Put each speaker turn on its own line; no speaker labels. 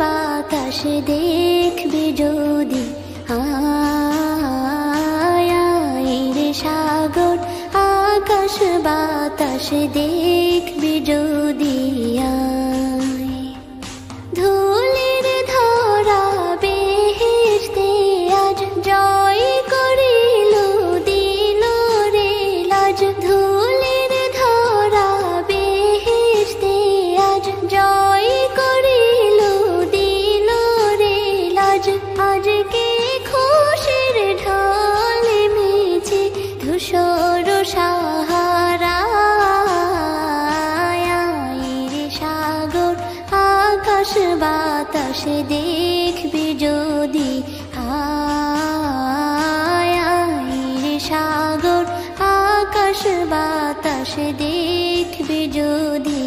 বাতাস দেখবি যদি, আয় রে সাগর আকাশ বাতাস দেখবি যদি, ধুলির ধরা বেহেশতে আজ জয় করিল দিল রে লাজ, ধুলির ধরা বেহেশতে আজ জয় করিল দিল রে লাজ। আজকে খুশির ঢল মেছে ধূসর সাহারা, রে সাগর আকাশ বাতাস দেখবি যদি, রে সাগর আকাশ বাতাস দেখবি যদি।